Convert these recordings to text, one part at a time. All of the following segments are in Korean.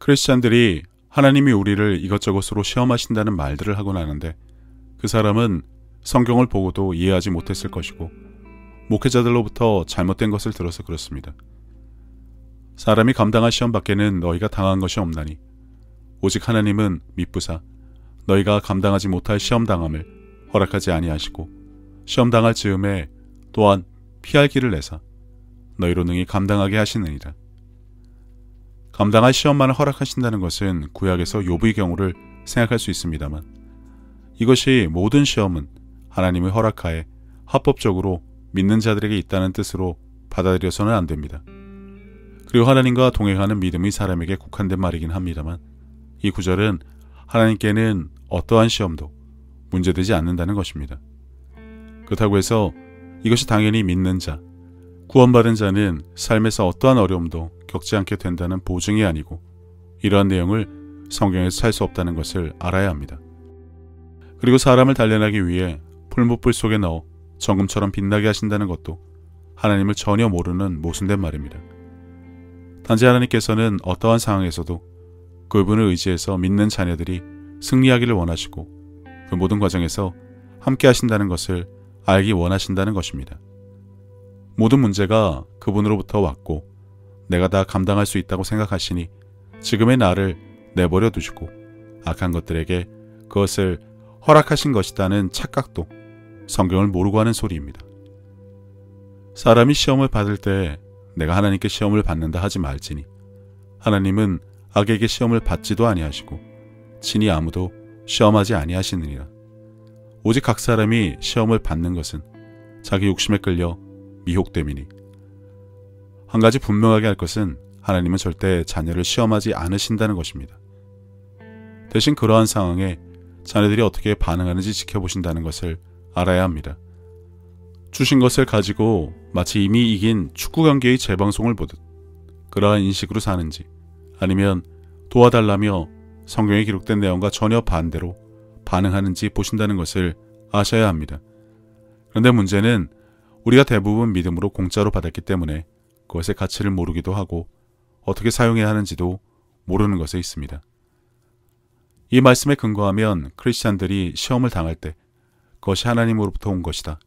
크리스찬들이 하나님이 우리를 이것저것으로 시험하신다는 말들을 하곤 하는데 그 사람은 성경을 보고도 이해하지 못했을 것이고 목회자들로부터 잘못된 것을 들어서 그렇습니다. 사람이 감당할 시험 밖에는 너희가 당한 것이 없나니 오직 하나님은 미쁘사 너희가 감당하지 못할 시험당함을 허락하지 아니하시고 시험당할 즈음에 또한 피할 길을 내사 너희로 능히 감당하게 하시느니라. 감당할 시험만을 허락하신다는 것은 구약에서 욥의 경우를 생각할 수 있습니다만 이것이 모든 시험은 하나님의 허락하에 합법적으로 믿는 자들에게 있다는 뜻으로 받아들여서는 안 됩니다. 그리고 하나님과 동행하는 믿음의 사람에게 국한된 말이긴 합니다만 이 구절은 하나님께는 어떠한 시험도 문제되지 않는다는 것입니다. 그렇다고 해서 이것이 당연히 믿는 자, 구원받은 자는 삶에서 어떠한 어려움도 겪지 않게 된다는 보증이 아니고 이러한 내용을 성경에서 살 수 없다는 것을 알아야 합니다. 그리고 사람을 단련하기 위해 풀무불 속에 넣어 정금처럼 빛나게 하신다는 것도 하나님을 전혀 모르는 모순된 말입니다. 단지 하나님께서는 어떠한 상황에서도 그분을 의지해서 믿는 자녀들이 승리하기를 원하시고 그 모든 과정에서 함께 하신다는 것을 알기 원하신다는 것입니다. 모든 문제가 그분으로부터 왔고 내가 다 감당할 수 있다고 생각하시니 지금의 나를 내버려 두시고 악한 것들에게 그것을 허락하신 것이다는 착각도 성경을 모르고 하는 소리입니다. 사람이 시험을 받을 때 내가 하나님께 시험을 받는다 하지 말지니 하나님은 악에게 시험을 받지도 아니하시고 친히 아무도 시험하지 아니하시느니라. 오직 각 사람이 시험을 받는 것은 자기 욕심에 끌려 미혹됨이니 한 가지 분명하게 할 것은 하나님은 절대 자녀를 시험하지 않으신다는 것입니다. 대신 그러한 상황에 자녀들이 어떻게 반응하는지 지켜보신다는 것을 알아야 합니다. 주신 것을 가지고 마치 이미 이긴 축구 경기의 재방송을 보듯 그러한 인식으로 사는지 아니면 도와달라며 성경에 기록된 내용과 전혀 반대로 반응하는지 보신다는 것을 아셔야 합니다. 그런데 문제는 우리가 대부분 믿음으로 공짜로 받았기 때문에 그것의 가치를 모르기도 하고 어떻게 사용해야 하는지도 모르는 것에 있습니다. 이 말씀에 근거하면 크리스찬들이 시험을 당할 때 그것이 하나님으로부터 온 것이다.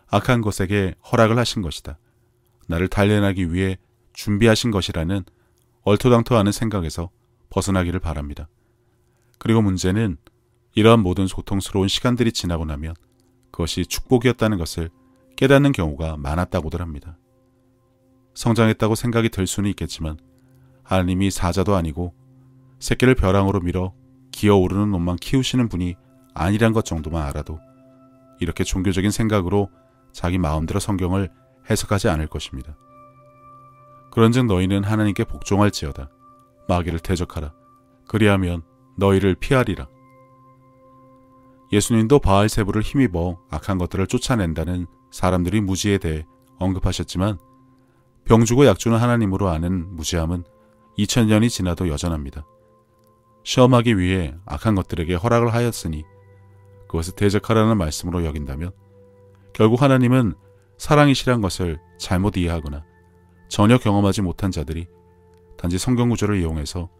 악한 것에게 허락을 하신 것이다. 나를 단련하기 위해 준비하신 것이라는 얼토당토하는 생각에서 벗어나기를 바랍니다. 그리고 문제는 이러한 모든 고통스러운 시간들이 지나고 나면 그것이 축복이었다는 것을 깨닫는 경우가 많았다고들 합니다. 성장했다고 생각이 들 수는 있겠지만 하나님이 사자도 아니고 새끼를 벼랑으로 밀어 기어오르는 놈만 키우시는 분이 아니란 것 정도만 알아도 이렇게 종교적인 생각으로 자기 마음대로 성경을 해석하지 않을 것입니다. 그런즉 너희는 하나님께 복종할지어다. 마귀를 대적하라. 그리하면 너희를 피하리라. 예수님도 바알세불을 힘입어 악한 것들을 쫓아낸다는 사람들의 무지에 대해 언급하셨지만 병주고 약주는 하나님으로 아는 무지함은 2000년이 지나도 여전합니다. 시험하기 위해 악한 것들에게 허락을 하였으니 그것을 대적하라는 말씀으로 여긴다면 결국 하나님은 사랑이시란 것을 잘못 이해하거나 전혀 경험하지 못한 자들이 단지 성경 구절을 이용해서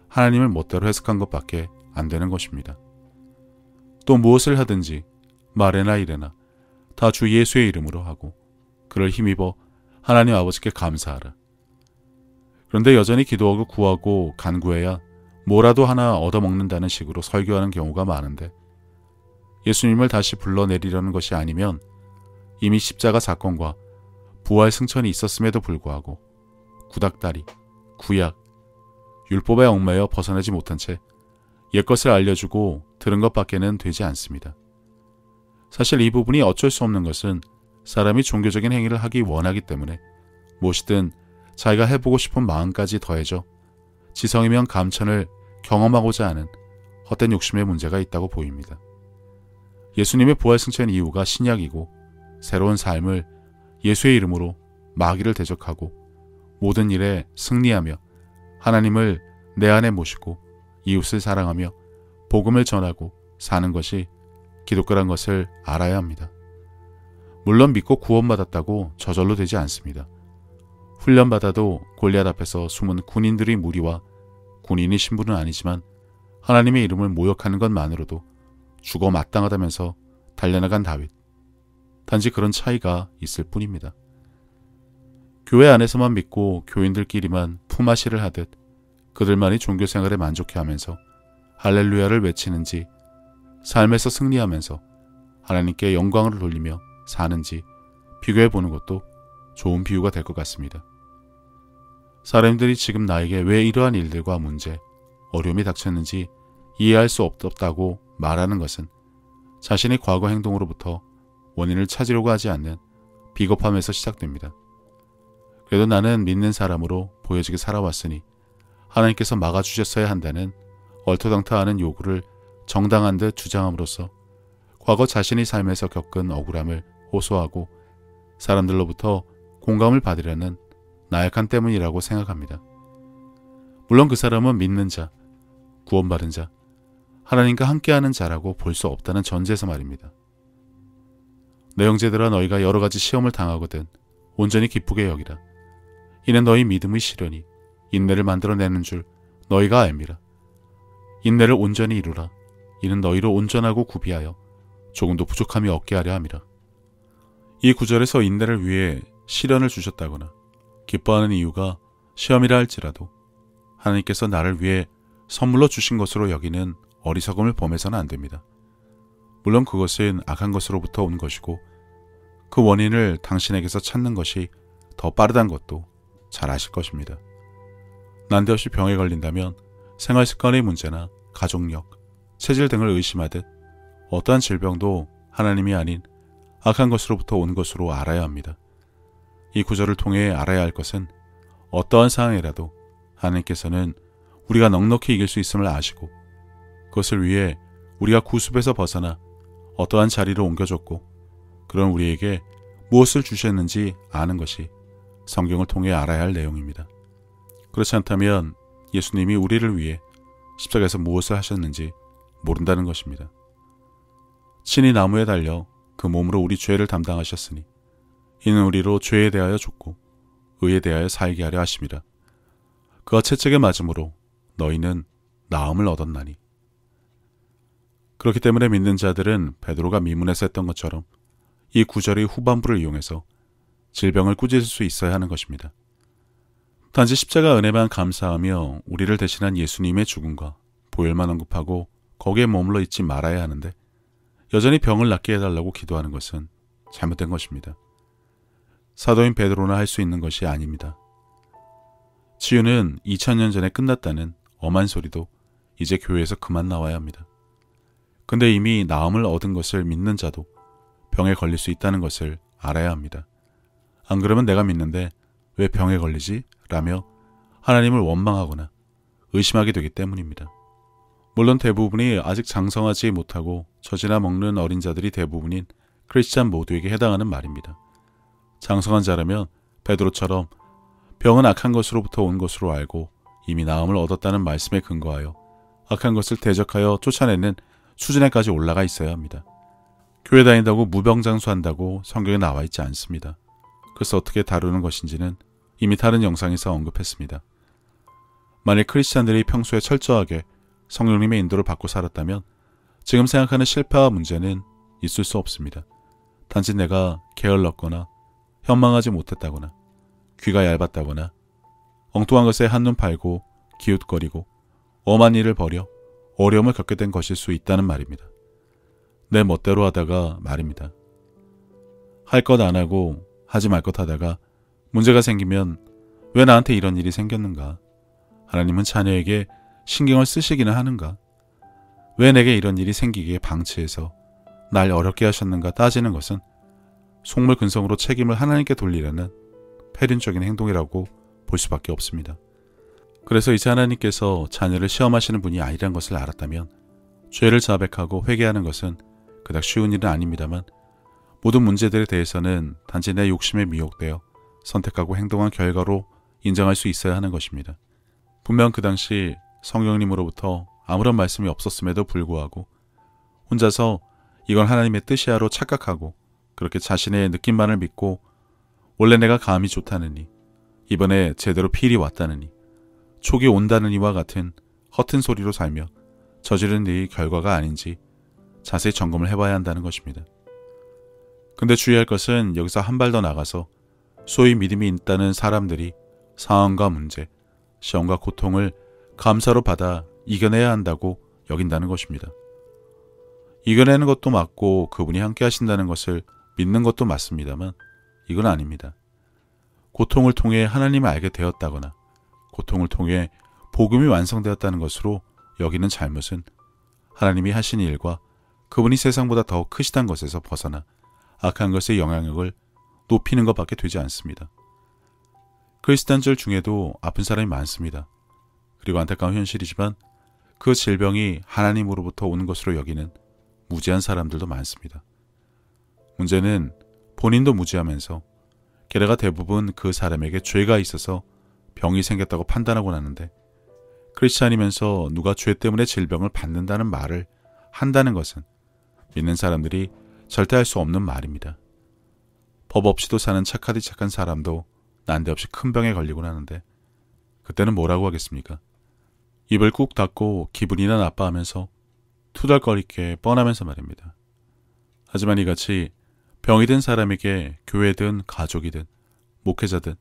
하나님을 멋대로 해석한 것밖에 안 되는 것입니다. 또 무엇을 하든지 말에나 이래나 다 주 예수의 이름으로 하고 그를 힘입어 하나님 아버지께 감사하라. 그런데 여전히 기도하고 구하고 간구해야 뭐라도 하나 얻어먹는다는 식으로 설교하는 경우가 많은데 예수님을 다시 불러내리려는 것이 아니면 이미 십자가 사건과 부활 승천이 있었음에도 불구하고 구닥다리, 구약, 율법에 얽매여 벗어나지 못한 채 옛것을 알려주고 들은 것밖에는 되지 않습니다. 사실 이 부분이 어쩔 수 없는 것은 사람이 종교적인 행위를 하기 원하기 때문에 무엇이든 자기가 해보고 싶은 마음까지 더해져 지성이면 감천을 경험하고자 하는 헛된 욕심의 문제가 있다고 보입니다. 예수님의 부활 승천 이유가 신약이고 새로운 삶을 예수의 이름으로 마귀를 대적하고 모든 일에 승리하며 하나님을 내 안에 모시고 이웃을 사랑하며 복음을 전하고 사는 것이 기독교란 것을 알아야 합니다. 물론 믿고 구원받았다고 저절로 되지 않습니다. 훈련받아도 골리앗 앞에서 숨은 군인들의 무리와 군인의 신분은 아니지만 하나님의 이름을 모욕하는 것만으로도 죽어 마땅하다면서 달려나간 다윗. 단지 그런 차이가 있을 뿐입니다. 교회 안에서만 믿고 교인들끼리만 품앗이를 하듯 그들만이 종교생활에 만족해하면서 할렐루야를 외치는지, 삶에서 승리하면서 하나님께 영광을 돌리며 사는지 비교해보는 것도 좋은 비유가 될 것 같습니다. 사람들이 지금 나에게 왜 이러한 일들과 문제, 어려움이 닥쳤는지 이해할 수 없다고 말하는 것은 자신의 과거 행동으로부터 원인을 찾으려고 하지 않는 비겁함에서 시작됩니다. 그래도 나는 믿는 사람으로 보여지게 살아왔으니 하나님께서 막아주셨어야 한다는 얼토당토하는 요구를 정당한 듯 주장함으로써 과거 자신의 삶에서 겪은 억울함을 호소하고 사람들로부터 공감을 받으려는 나약함 때문이라고 생각합니다. 물론 그 사람은 믿는 자, 구원받은 자, 하나님과 함께하는 자라고 볼 수 없다는 전제에서 말입니다. 내 형제들아, 너희가 여러 가지 시험을 당하거든 온전히 기쁘게 여기라. 이는 너희 믿음의 시련이 인내를 만들어내는 줄 너희가 알미라. 인내를 온전히 이루라. 이는 너희를 온전하고 구비하여 조금도 부족함이 없게 하려 함이라. 이 구절에서 인내를 위해 시련을 주셨다거나 기뻐하는 이유가 시험이라 할지라도 하나님께서 나를 위해 선물로 주신 것으로 여기는 어리석음을 범해서는 안 됩니다. 물론 그것은 악한 것으로부터 온 것이고 그 원인을 당신에게서 찾는 것이 더 빠르다는 것도 잘 아실 것입니다. 난데없이 병에 걸린다면 생활 습관의 문제나 가족력, 체질 등을 의심하듯 어떠한 질병도 하나님이 아닌 악한 것으로부터 온 것으로 알아야 합니다. 이 구절을 통해 알아야 할 것은 어떠한 상황이라도 하나님께서는 우리가 넉넉히 이길 수 있음을 아시고 그것을 위해 우리가 구습에서 벗어나 어떠한 자리로 옮겨줬고 그런 우리에게 무엇을 주셨는지 아는 것이 성경을 통해 알아야 할 내용입니다. 그렇지 않다면 예수님이 우리를 위해 십자가에서 무엇을 하셨는지 모른다는 것입니다. 친히 나무에 달려 그 몸으로 우리 죄를 담당하셨으니 이는 우리로 죄에 대하여 죽고 의에 대하여 살게 하려 하심이라. 그가 채찍에 맞음으로 너희는 나음을 얻었나니. 그렇기 때문에 믿는 자들은 베드로가 미문에서 했던 것처럼 이 구절의 후반부를 이용해서 질병을 꾸짖을 수 있어야 하는 것입니다. 단지 십자가 은혜만 감사하며 우리를 대신한 예수님의 죽음과 보혈만 언급하고 거기에 머물러 있지 말아야 하는데 여전히 병을 낫게 해달라고 기도하는 것은 잘못된 것입니다. 사도인 베드로나 할 수 있는 것이 아닙니다. 치유는 2000년 전에 끝났다는 엄한 소리도 이제 교회에서 그만 나와야 합니다. 근데 이미 나음을 얻은 것을 믿는 자도 병에 걸릴 수 있다는 것을 알아야 합니다. 안 그러면 내가 믿는데 왜 병에 걸리지? 라며 하나님을 원망하거나 의심하게 되기 때문입니다. 물론 대부분이 아직 장성하지 못하고 젖이나 먹는 어린 자들이 대부분인 크리스찬 모두에게 해당하는 말입니다. 장성한 자라면 베드로처럼 병은 악한 것으로부터 온 것으로 알고 이미 나음을 얻었다는 말씀에 근거하여 악한 것을 대적하여 쫓아내는 수준에까지 올라가 있어야 합니다. 교회 다닌다고 무병장수한다고 성경에 나와 있지 않습니다. 그래서 어떻게 다루는 것인지는 이미 다른 영상에서 언급했습니다. 만일 크리스찬들이 평소에 철저하게 성령님의 인도를 받고 살았다면 지금 생각하는 실패와 문제는 있을 수 없습니다. 단지 내가 게을렀거나 현망하지 못했다거나 귀가 얇았다거나 엉뚱한 것에 한눈 팔고 기웃거리고 엄한 일을 벌여 어려움을 겪게 된 것일 수 있다는 말입니다. 내 멋대로 하다가 말입니다. 할 것 안 하고 하지 말 것 하다가 문제가 생기면 왜 나한테 이런 일이 생겼는가? 하나님은 자녀에게 신경을 쓰시기는 하는가? 왜 내게 이런 일이 생기기에 방치해서 날 어렵게 하셨는가 따지는 것은 속물근성으로 책임을 하나님께 돌리려는 패륜적인 행동이라고 볼 수밖에 없습니다. 그래서 이제 하나님께서 자녀를 시험하시는 분이 아니란 것을 알았다면 죄를 자백하고 회개하는 것은 그닥 쉬운 일은 아닙니다만 모든 문제들에 대해서는 단지 내 욕심에 미혹되어 선택하고 행동한 결과로 인정할 수 있어야 하는 것입니다. 분명 그 당시 성령님으로부터 아무런 말씀이 없었음에도 불구하고 혼자서 이건 하나님의 뜻이야로 착각하고 그렇게 자신의 느낌만을 믿고 원래 내가 감이 좋다느니 이번에 제대로 필이 왔다느니 촉이 온다느니와 같은 허튼 소리로 살며 저지른 일이 결과가 아닌지 자세히 점검을 해봐야 한다는 것입니다. 근데 주의할 것은 여기서 한 발 더 나가서 소위 믿음이 있다는 사람들이 상황과 문제, 시험과 고통을 감사로 받아 이겨내야 한다고 여긴다는 것입니다. 이겨내는 것도 맞고 그분이 함께 하신다는 것을 믿는 것도 맞습니다만 이건 아닙니다. 고통을 통해 하나님을 알게 되었다거나 고통을 통해 복음이 완성되었다는 것으로 여기는 잘못은 하나님이 하신 일과 그분이 세상보다 더 크시다는 것에서 벗어나 악한 것의 영향력을 높이는 것밖에 되지 않습니다. 크리스찬들 중에도 아픈 사람이 많습니다. 그리고 안타까운 현실이지만 그 질병이 하나님으로부터 오는 것으로 여기는 무지한 사람들도 많습니다. 문제는 본인도 무지하면서 게다가 대부분 그 사람에게 죄가 있어서 병이 생겼다고 판단하곤 하는데 크리스찬이면서 누가 죄 때문에 질병을 받는다는 말을 한다는 것은 믿는 사람들이 절대 할 수 없는 말입니다. 법 없이도 사는 착하디 착한 사람도 난데없이 큰 병에 걸리곤 하는데 그때는 뭐라고 하겠습니까? 입을 꾹 닫고 기분이나 나빠하면서 투덜거리게 뻔하면서 말입니다. 하지만 이같이 병이 든 사람에게 교회든 가족이든 목회자든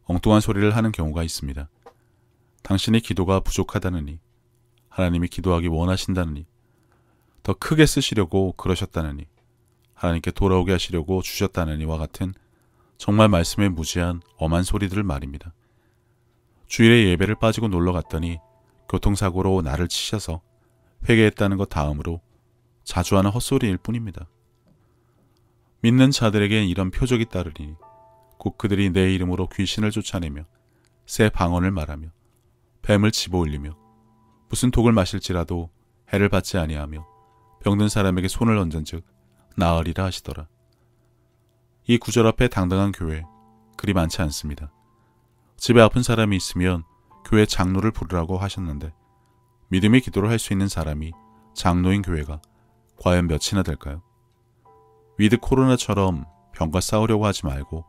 엉뚱한 소리를 하는 경우가 있습니다. 당신의 기도가 부족하다느니, 하나님이 기도하기 원하신다느니, 더 크게 쓰시려고 그러셨다느니, 하나님께 돌아오게 하시려고 주셨다느니와 같은 정말 말씀에 무지한 엄한 소리들을 말입니다. 주일에 예배를 빠지고 놀러 갔더니 교통사고로 나를 치셔서 회개했다는 것 다음으로 자주 하는 헛소리일 뿐입니다. 믿는 자들에겐 이런 표적이 따르리니 곧 그들이 내 이름으로 귀신을 쫓아내며 새 방언을 말하며 뱀을 집어올리며 무슨 독을 마실지라도 해를 받지 아니하며 병든 사람에게 손을 얹은즉 나으리라 하시더라. 이 구절 앞에 당당한 교회 그리 많지 않습니다. 집에 아픈 사람이 있으면 교회 장로를 부르라고 하셨는데 믿음의 기도를 할 수 있는 사람이 장로인 교회가 과연 몇이나 될까요? 위드 코로나처럼 병과 싸우려고 하지 말고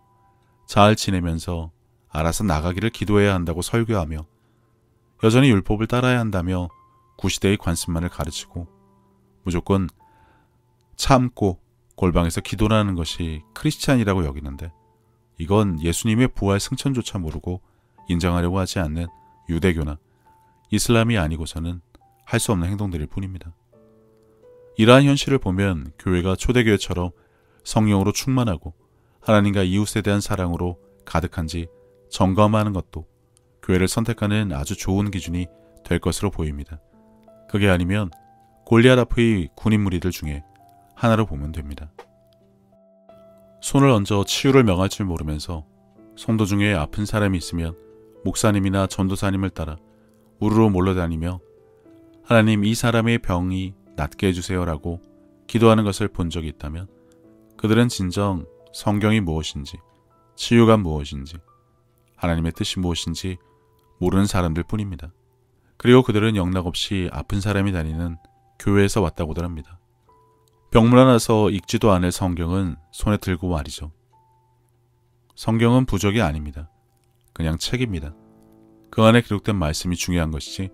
잘 지내면서 알아서 나가기를 기도해야 한다고 설교하며 여전히 율법을 따라야 한다며 구시대의 관습만을 가르치고 무조건 참고 골방에서 기도하는 것이 크리스찬이라고 여기는데 이건 예수님의 부활 승천조차 모르고 인정하려고 하지 않는 유대교나 이슬람이 아니고서는 할 수 없는 행동들일 뿐입니다. 이러한 현실을 보면 교회가 초대교회처럼 성령으로 충만하고 하나님과 이웃에 대한 사랑으로 가득한지 점검하는 것도 교회를 선택하는 아주 좋은 기준이 될 것으로 보입니다. 그게 아니면 골리앗 앞의 군인 무리들 중에 하나로 보면 됩니다. 손을 얹어 치유를 명할 줄 모르면서 성도 중에 아픈 사람이 있으면 목사님이나 전도사님을 따라 우르르 몰려다니며 하나님 이 사람의 병이 낫게 해주세요라고 기도하는 것을 본 적이 있다면 그들은 진정 성경이 무엇인지 치유가 무엇인지 하나님의 뜻이 무엇인지 모르는 사람들 뿐입니다. 그리고 그들은 영락없이 아픈 사람이 다니는 교회에서 왔다고들 합니다. 병문안아서 읽지도 않을 성경은 손에 들고 말이죠. 성경은 부적이 아닙니다. 그냥 책입니다. 그 안에 기록된 말씀이 중요한 것이지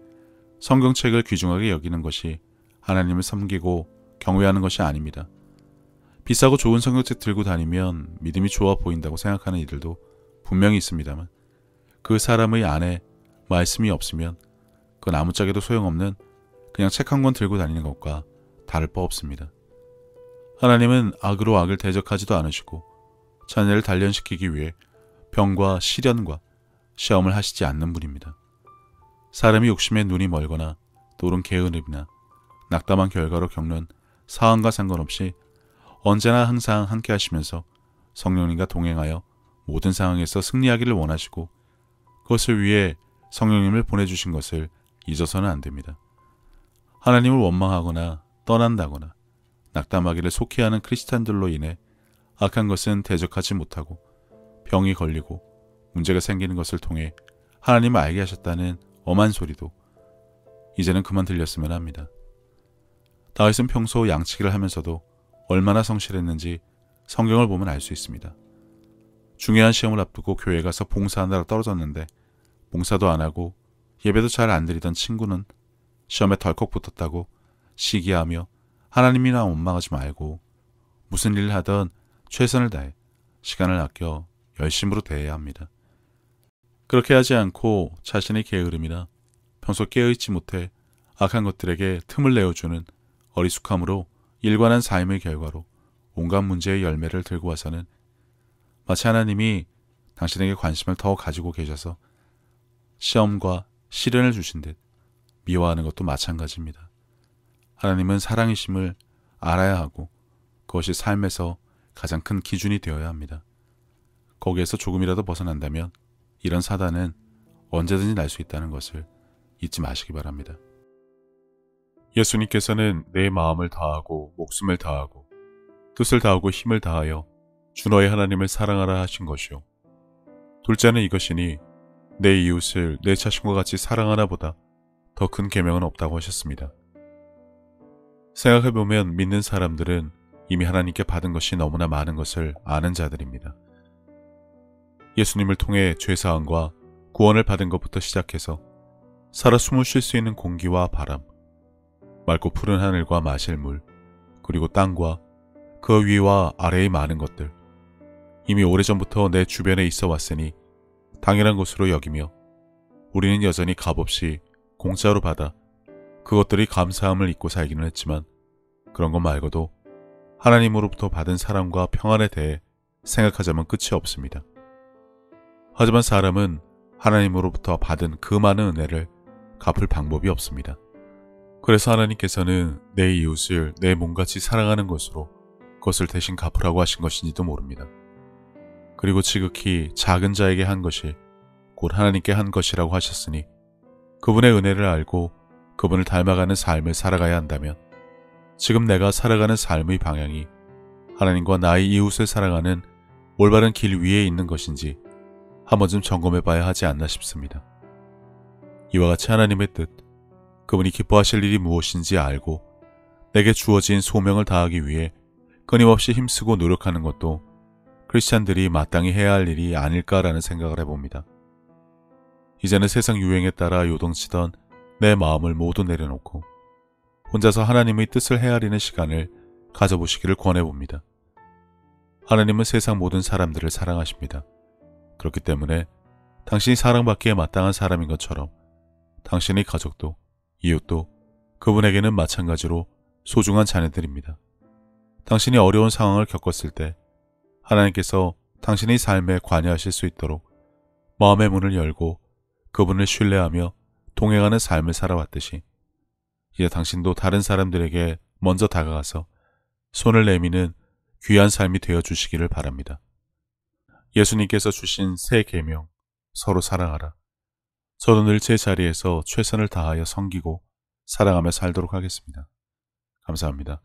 성경책을 귀중하게 여기는 것이 하나님을 섬기고 경외하는 것이 아닙니다. 비싸고 좋은 성경책 들고 다니면 믿음이 좋아 보인다고 생각하는 이들도 분명히 있습니다만 그 사람의 안에 말씀이 없으면 그건 아무짝에도 소용없는 그냥 책 한 권 들고 다니는 것과 다를 바 없습니다. 하나님은 악으로 악을 대적하지도 않으시고 자녀를 단련시키기 위해 병과 시련과 시험을 하시지 않는 분입니다. 사람이 욕심에 눈이 멀거나 또는 게으름이나 낙담한 결과로 겪는 상황과 상관없이 언제나 항상 함께 하시면서 성령님과 동행하여 모든 상황에서 승리하기를 원하시고 그것을 위해 성령님을 보내주신 것을 잊어서는 안 됩니다. 하나님을 원망하거나 떠난다거나 낙담하기를 속히하는 크리스찬들로 인해 악한 것은 대적하지 못하고 병이 걸리고 문제가 생기는 것을 통해 하나님을 알게 하셨다는 엄한 소리도 이제는 그만 들렸으면 합니다. 다윗은 평소 양치기를 하면서도 얼마나 성실했는지 성경을 보면 알 수 있습니다. 중요한 시험을 앞두고 교회 가서 봉사하느라 떨어졌는데 봉사도 안 하고 예배도 잘 안 드리던 친구는 시험에 덜컥 붙었다고 시기하며 하나님이나 원망하지 말고 무슨 일을 하든 최선을 다해 시간을 아껴 열심으로 대해야 합니다. 그렇게 하지 않고 자신의 게으름이나 평소 깨어있지 못해 악한 것들에게 틈을 내어주는 어리숙함으로 일관한 삶의 결과로 온갖 문제의 열매를 들고 와서는 마치 하나님이 당신에게 관심을 더 가지고 계셔서 시험과 시련을 주신 듯 미워하는 것도 마찬가지입니다. 하나님은 사랑이심을 알아야 하고 그것이 삶에서 가장 큰 기준이 되어야 합니다. 거기에서 조금이라도 벗어난다면 이런 사단은 언제든지 날 수 있다는 것을 잊지 마시기 바랍니다. 예수님께서는 내 마음을 다하고 목숨을 다하고 뜻을 다하고 힘을 다하여 주 너의 하나님을 사랑하라 하신 것이요. 둘째는 이것이니 내 이웃을 내 자신과 같이 사랑하나 보다 더 큰 계명은 없다고 하셨습니다. 생각해보면 믿는 사람들은 이미 하나님께 받은 것이 너무나 많은 것을 아는 자들입니다. 예수님을 통해 죄사함과 구원을 받은 것부터 시작해서 살아 숨을 쉴 수 있는 공기와 바람, 맑고 푸른 하늘과 마실 물, 그리고 땅과 그 위와 아래의 많은 것들, 이미 오래전부터 내 주변에 있어 왔으니 당연한 것으로 여기며 우리는 여전히 값없이 공짜로 받아 그것들이 감사함을 잊고 살기는 했지만 그런 것 말고도 하나님으로부터 받은 사랑과 평안에 대해 생각하자면 끝이 없습니다. 하지만 사람은 하나님으로부터 받은 그 많은 은혜를 갚을 방법이 없습니다. 그래서 하나님께서는 내 이웃을 내 몸같이 사랑하는 것으로 그것을 대신 갚으라고 하신 것인지도 모릅니다. 그리고 지극히 작은 자에게 한 것이 곧 하나님께 한 것이라고 하셨으니 그분의 은혜를 알고 그분을 닮아가는 삶을 살아가야 한다면 지금 내가 살아가는 삶의 방향이 하나님과 나의 이웃을 사랑하는 올바른 길 위에 있는 것인지 한 번쯤 점검해 봐야 하지 않나 싶습니다. 이와 같이 하나님의 뜻, 그분이 기뻐하실 일이 무엇인지 알고 내게 주어진 소명을 다하기 위해 끊임없이 힘쓰고 노력하는 것도 크리스찬들이 마땅히 해야 할 일이 아닐까라는 생각을 해봅니다. 이제는 세상 유행에 따라 요동치던 내 마음을 모두 내려놓고 혼자서 하나님의 뜻을 헤아리는 시간을 가져보시기를 권해봅니다. 하나님은 세상 모든 사람들을 사랑하십니다. 그렇기 때문에 당신이 사랑받기에 마땅한 사람인 것처럼 당신의 가족도 이웃도 그분에게는 마찬가지로 소중한 자녀들입니다. 당신이 어려운 상황을 겪었을 때 하나님께서 당신의 삶에 관여하실 수 있도록 마음의 문을 열고 그분을 신뢰하며 동행하는 삶을 살아왔듯이 이제 당신도 다른 사람들에게 먼저 다가가서 손을 내미는 귀한 삶이 되어주시기를 바랍니다. 예수님께서 주신 새 계명, 서로 사랑하라. 저도 늘 제 자리에서 최선을 다하여 섬기고 사랑하며 살도록 하겠습니다. 감사합니다.